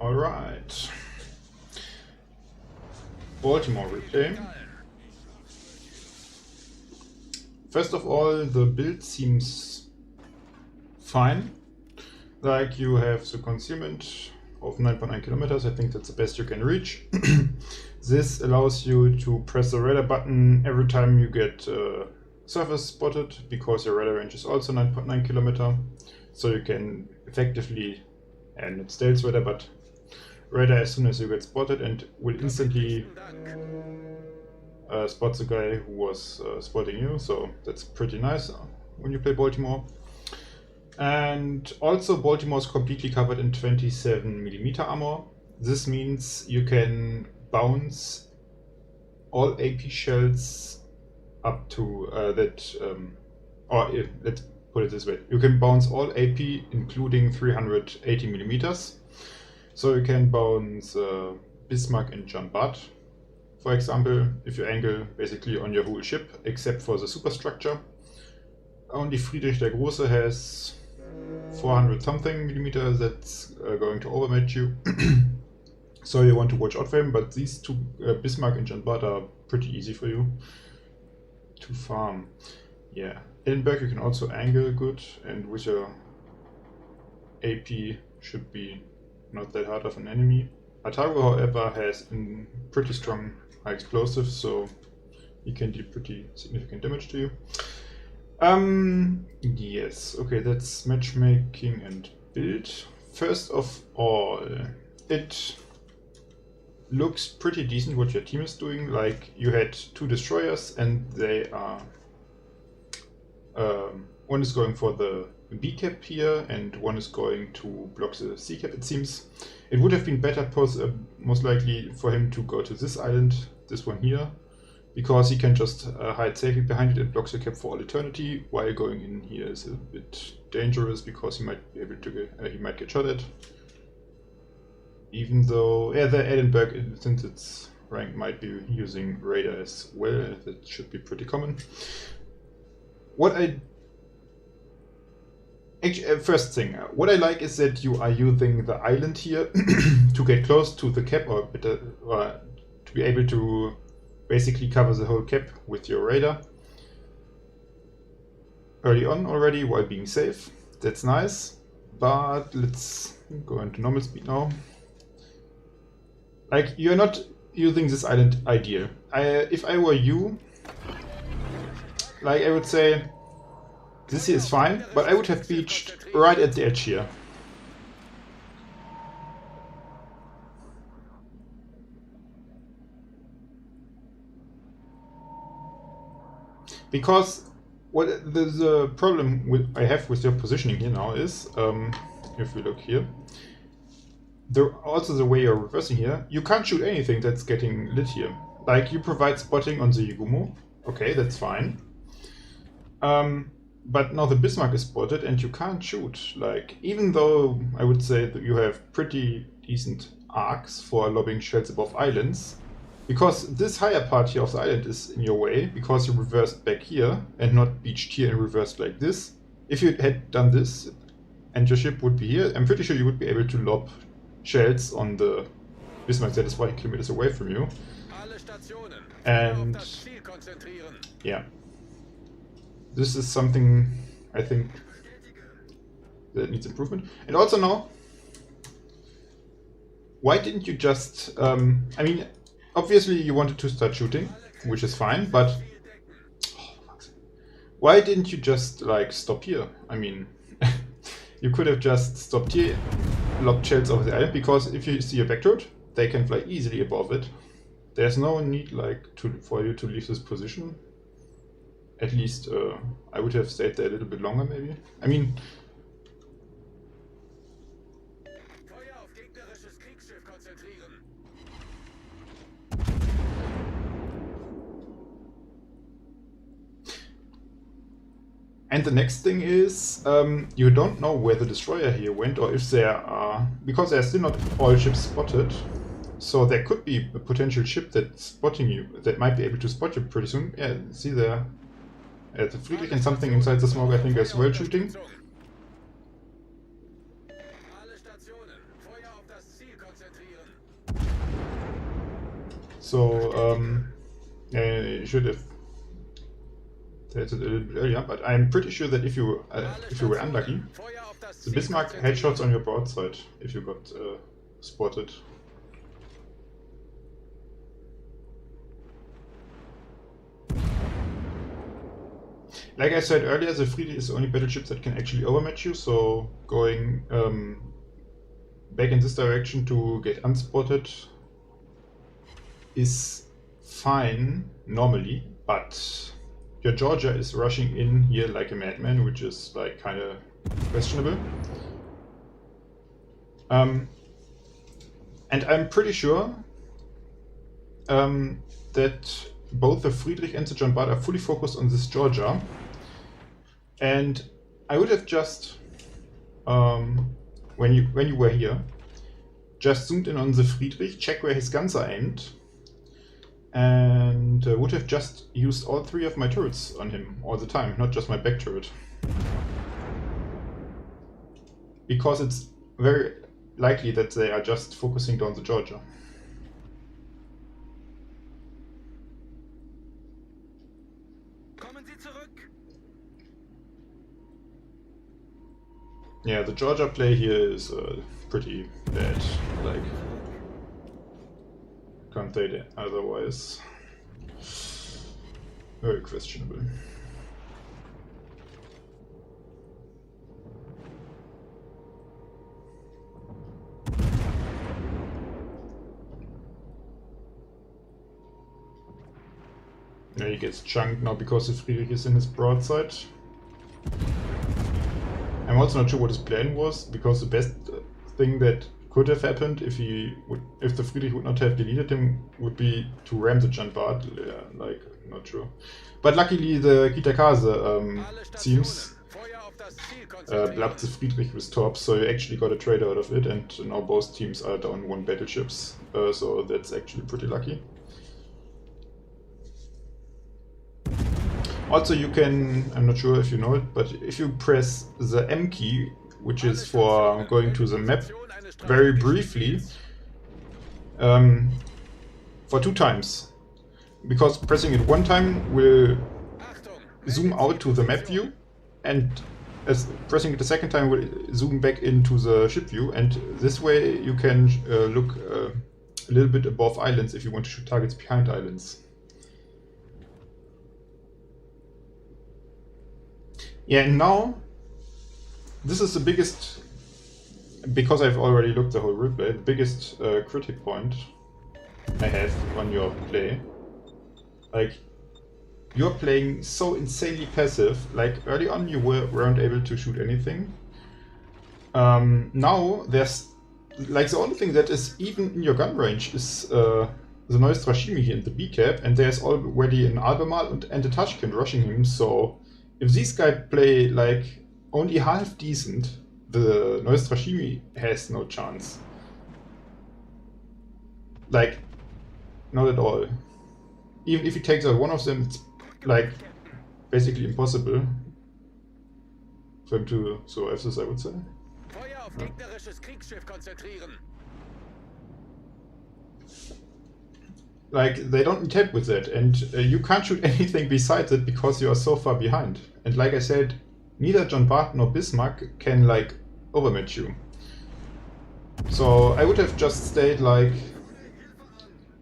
Alright. Baltimore replay. First of all, the build seems fine. Like, you have the concealment of 9.9 kilometers. I think that's the best you can reach. This allows you to press the radar button every time you get surface spotted, because your radar range is also 9.9 kilometer. So you can effectively, and it stealth radar, but radar as soon as you get spotted, and will instantly spot the guy who was spotting you. So that's pretty nice when you play Baltimore. And also Baltimore is completely covered in 27mm armor. This means you can bounce all AP shells up to let's put it this way. You can bounce all AP including 380mm. So you can bounce Bismarck and John Butt, for example, if you angle basically on your whole ship, except for the superstructure. Only Friedrich der Große has 400 something millimeters that's going to overmatch you. So you want to watch out for him, but these two, Bismarck and John Butt, are pretty easy for you to farm. Yeah, Edinburgh you can also angle good, and with your AP should be not that hard of an enemy. Ataru, however, has pretty strong high explosives, so he can deal pretty significant damage to you. Yes, okay, that's matchmaking and build. First of all, it looks pretty decent what your team is doing. Like, you had two destroyers and they are one is going for the B cap here and one is going to block the C cap, it seems. It would have been better most likely for him to go to this island, this one here, because he can just hide safely behind it and block the cap for all eternity, while going in here is a bit dangerous because he might be able to get, he might get shot at. Even though, yeah, the Edinburgh, since its rank, might be using radar as well. That should be pretty common. First thing, what I like is that you are using the island here to get close to the cap, or better, to be able to basically cover the whole cap with your radar early on already while being safe. That's nice, but let's go into normal speed now. Like, you're not using this island ideal. If I were you, like, I would say this here is fine, but I would have beached right at the edge here. Because what the problem I have with your positioning here now is, if we look here, also the way you're reversing here, you can't shoot anything that's getting lit here. Like, you provide spotting on the Yugumo, okay, that's fine. But now the Bismarck is spotted and you can't shoot. Like, even though I would say that you have pretty decent arcs for lobbing shells above islands, because this higher part here of the island is in your way, because you reversed back here and not beached here and reversed like this. If you had done this and your ship would be here, I'm pretty sure you would be able to lob shells on the Bismarck that is 1 kilometers away from you. And yeah, this is something I think that needs improvement. And also now, why didn't you just, I mean, obviously you wanted to start shooting, which is fine, but why didn't you just, like, stop here? I mean, you could have just stopped here, lobbed shells over the island, because if you see a vectored, they can fly easily above it. There's no need, like, for you to leave this position. At least I would have stayed there a little bit longer, maybe. I mean, and the next thing is, you don't know where the destroyer here went, or if there are, because there are still not all ships spotted. So there could be a potential ship that's spotting you, that might be able to spot you pretty soon. Yeah, see there. The Friedrich and something inside the smoke, I think, as well shooting. So you should have said it a little bit earlier, but I'm pretty sure that if you were unlucky, the Bismarck had shots on your broadside if you got spotted. Like I said earlier, the Friedrich is the only battleship that can actually overmatch you, so going back in this direction to get unspotted is fine normally, but your Georgia is rushing in here like a madman, which is like kind of questionable. And I'm pretty sure that both the Friedrich and the John Bart are fully focused on this Georgia. And I would have just, when you were here, just zoomed in on the Friedrich, check where his guns are aimed, and would have just used all 3 of my turrets on him all the time, not just my back turret. Because it's very likely that they are just focusing down the Georgia. Yeah, the Georgia play here is pretty bad. Like, can't say that otherwise. Very questionable. Yeah, he gets chunked now because the Friedrich is in his broadside. I'm also not sure what his plan was, because the best thing that could have happened if the Friedrich would not have deleted him would be to ram the John Bart. Yeah, like, not sure. But luckily the Kitakaze teams blapped the Friedrich with torps, so you actually got a trade out of it, and now both teams are down 1 battleships, so that's actually pretty lucky. Also, you can, I'm not sure if you know it, but if you press the M key, which is for going to the map, very briefly, for 2 times. Because pressing it 1 time will zoom out to the map view, and as pressing it the 2nd time will zoom back into the ship view, and this way you can look a little bit above islands if you want to shoot targets behind islands. Yeah, and now, this is the biggest, because I've already looked the whole replay, the biggest critic point I have on your play. Like, you're playing so insanely passive. Like, early on you weren't able to shoot anything. Now, there's, like, the only thing that is even in your gun range is the Neues Trashimi here in the B-cap, and there's already an Albemarle and a Tashkent rushing him, so if these guys play like only half decent, the Neues Trashimi has no chance. Like, not at all. Even if he takes out 1 of them, it's like basically impossible for him to survive this, I would say. Like, they don't need help with that, and you can't shoot anything besides it because you are so far behind. And like I said, neither John Bart nor Bismarck can, like, overmatch you. So I would have just stayed, like,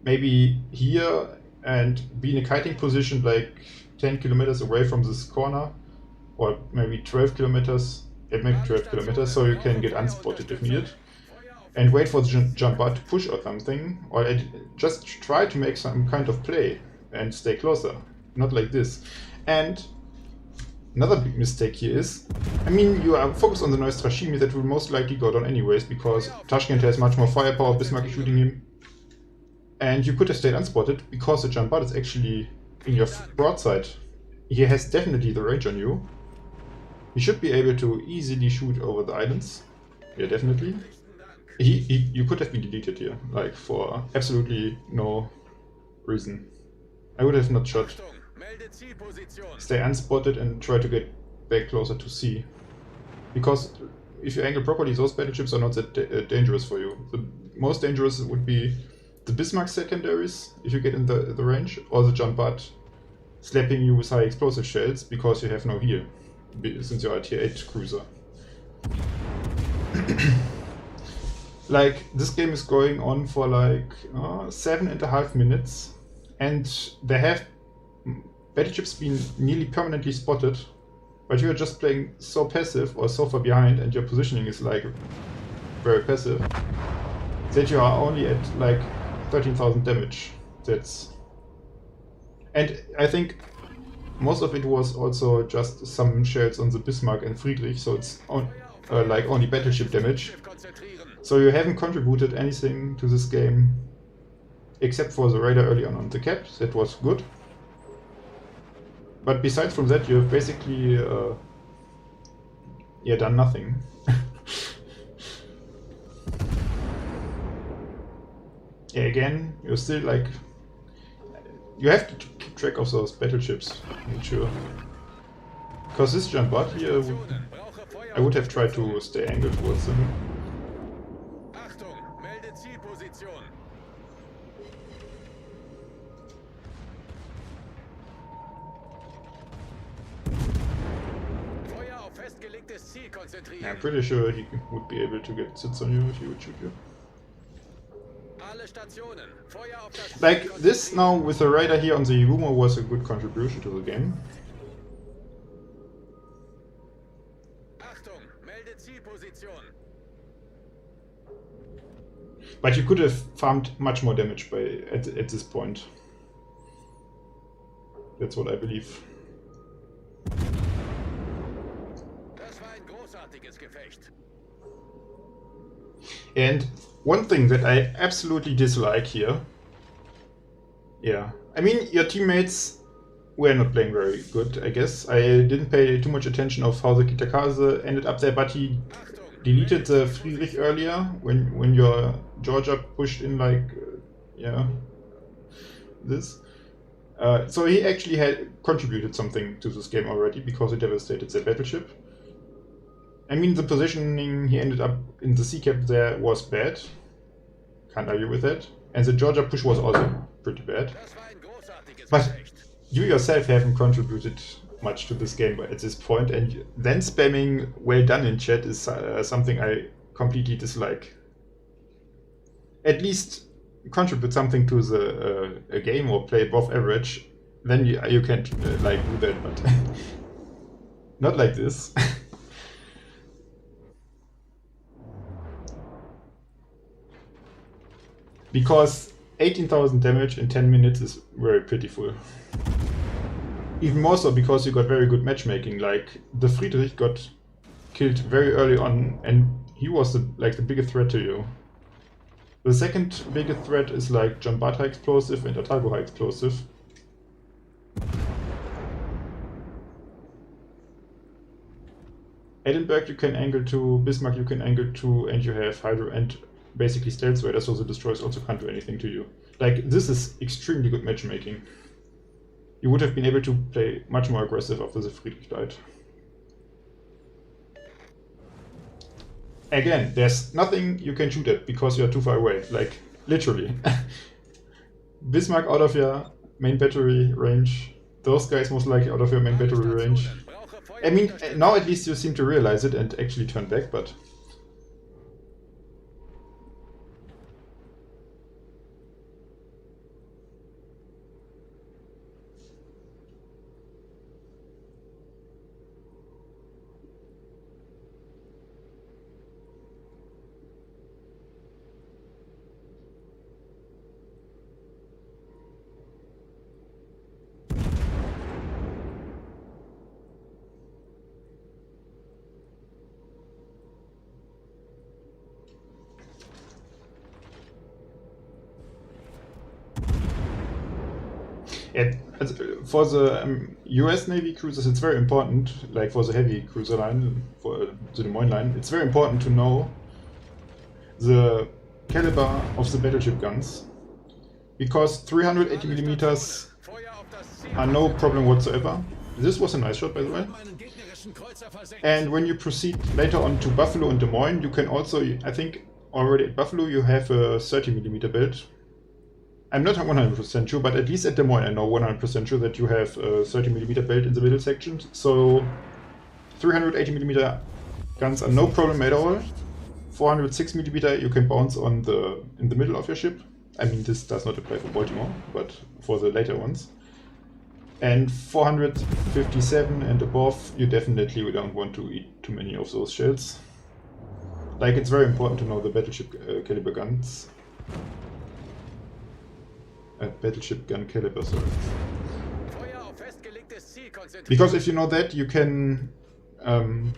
maybe here and be in a kiting position, like, 10 kilometers away from this corner, or maybe 12 kilometers, maybe 12 kilometers, so you can get unspotted if needed. And wait for the John Bart to push or something, or just try to make some kind of play and stay closer, not like this. And another big mistake here is, I mean, you are focused on the Neues Trashimi, that will most likely go down anyways, because Tashkent has much more firepower, Bismarck is shooting him, and you could have stayed unspotted because the John Bart is actually in your broadside. He has definitely the range on you. He should be able to easily shoot over the islands. Yeah, definitely. You could have been deleted here, like, for absolutely no reason. I would have not shot. Stay unspotted and try to get back closer to sea. Because if you angle properly, those battleships are not that dangerous for you. The most dangerous would be the Bismarck secondaries, if you get in the range, or the Jumpad slapping you with high explosive shells because you have no heal, since you're a tier 8 cruiser. Like, this game is going on for like 7.5 minutes, and there have battleships been nearly permanently spotted, but you're just playing so passive or so far behind, and your positioning is like very passive, that you are only at like 13,000 damage. And I think most of it was also just some shells on the Bismarck and Friedrich, so it's like only battleship damage. So you haven't contributed anything to this game except for the radar early on the cap. That was good. But besides from that, you've basically done nothing. Yeah, again, you're still like... You have to keep track of those battleships, I'm sure. Because this Jumpad here, I would have tried to stay angled towards them. I'm pretty sure he would be able to get sits on you if he would shoot you. Like, this now with the radar here on the Yugumo was a good contribution to the game. But you could have farmed much more damage at this point. That's what I believe. And one thing that I absolutely dislike here, I mean, your teammates were not playing very good, I guess. I didn't pay too much attention of how the Kitakaze ended up there, but he deleted the Friedrich earlier when your Georgia pushed in like, this. So he actually had contributed something to this game already because he devastated the battleship. I mean, the positioning he ended up in the sea cap there was bad. Can't argue with that. And the Georgia push was also pretty bad. But you yourself haven't contributed much to this game at this point, and then spamming well done in chat is something I completely dislike. At least contribute something to the a game or play above average, then you can like do that, but not like this. Because 18,000 damage in 10 minutes is very pitiful. Even more so because you got very good matchmaking. Like, the Friedrich got killed very early on, and he was the biggest threat to you. The second biggest threat is like Jumpad high explosive and Atago high explosive. Edinburgh you can angle to, Bismarck you can angle to, and you have Hydro and basically Stealth Raider, so the destroyers also can't do anything to you. Like, this is extremely good matchmaking. You would have been able to play much more aggressive after the Friedrich died. Again, there's nothing you can shoot at because you're too far away, like, literally. Bismarck out of your main battery range, those guys most likely out of your main battery range. I mean, now at least you seem to realize it and actually turn back, but... For the US Navy cruisers, it's very important, like for the heavy cruiser line, for the Des Moines line, it's very important to know the caliber of the battleship guns, because 380 millimeters are no problem whatsoever. This was a nice shot, by the way. And when you proceed later on to Buffalo and Des Moines, you can also, I think already at Buffalo you have a 30 millimeter build, I'm not 100% sure, but at least at Des Moines I know 100% sure that you have a 30mm belt in the middle section. So 380mm guns are no problem at all. 406mm you can bounce on in the middle of your ship. I mean, this does not apply for Baltimore, but for the later ones. And 457 and above, you definitely don't want to eat too many of those shells. Like, it's very important to know the battleship caliber guns. Battleship gun caliber, sorry. Because if you know that, you can... and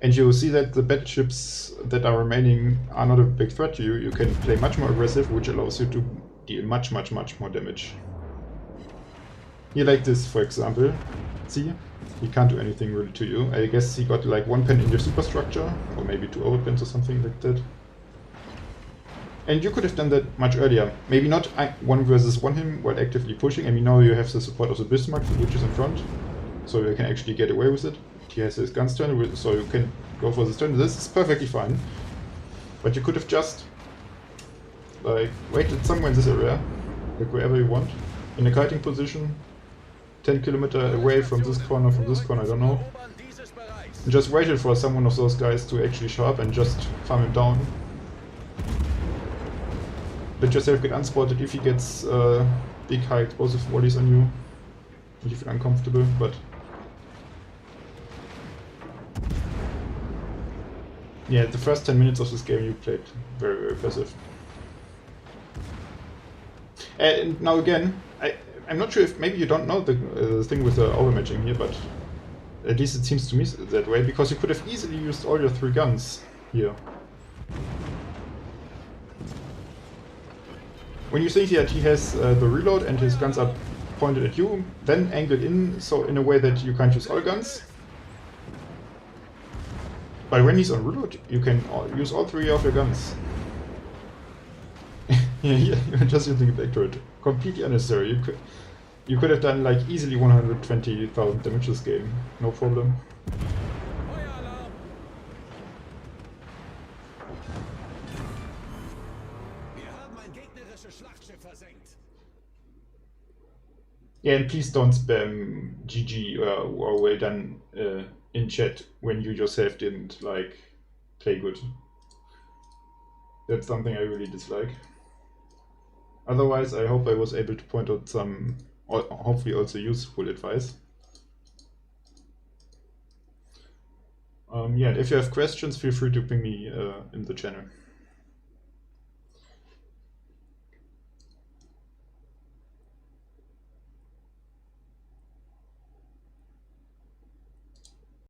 you see that the battleships that are remaining are not a big threat to you, you can play much more aggressive, which allows you to deal much more damage. Here like this, for example. See? He can't do anything really to you. I guess he got like 1 pen in your superstructure, or maybe 2 overpens or something like that. And you could have done that much earlier. Maybe not 1 versus 1 him while actively pushing. I mean, now you have the support of the Bismarck, which is in front, so you can actually get away with it. He has his guns turn, so you can go for this turn. This is perfectly fine. But you could have just like waited somewhere in this area, like wherever you want, in a kiting position, 10 kilometers away from this corner, I don't know. And just waited for someone of those guys to actually show up and just farm him down. Let yourself get unspotted if he gets big high explosive volleys on you. And you feel uncomfortable, but... yeah, the first 10 minutes of this game you played very passive. And now again, I'm not sure if maybe you don't know the thing with the overmatching here, but at least it seems to me that way, because you could have easily used all your 3 guns here. When you think that he has the reload and his guns are pointed at you, then angle in so in a way that you can't use all guns. But when he's on reload, you can use all 3 of your guns. Yeah, you're just using it back to it. Completely unnecessary. You could have done like easily 120,000 damage this game, no problem. Yeah, and please don't spam GG or well done in chat when you yourself didn't like play good. That's something I really dislike. Otherwise, I hope I was able to point out some, hopefully also useful advice. Yeah, if you have questions, feel free to ping me in the channel.